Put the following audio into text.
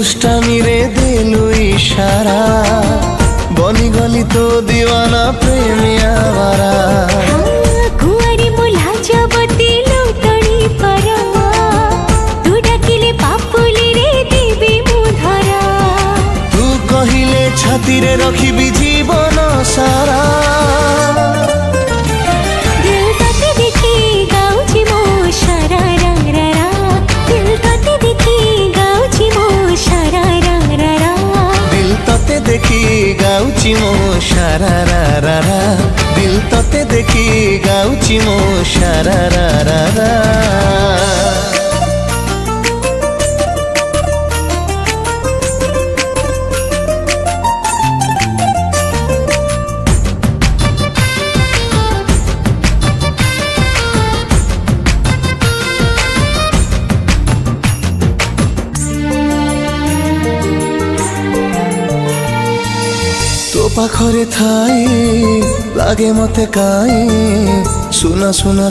दुष्टामी रे दिलु इशारा बनिगली तो दीवाना प्रेमिया वारा कुआरी मुला जबती लुटणी परा तू डाकिले पापुली रे देवी मुधरा तू कहिले छाती रे रखिबी जीवन सारा दिल तते देखी गाउची मो सारा रा रा रा दिल तते देखी गाउची मो सारा रा रा रा दिल तते देखी गाउची मो सारा रा रा रा दिल तते देखी गाउची मो सारा रा रा रा तो पाखरे थाई लागे मते काई सुना सुना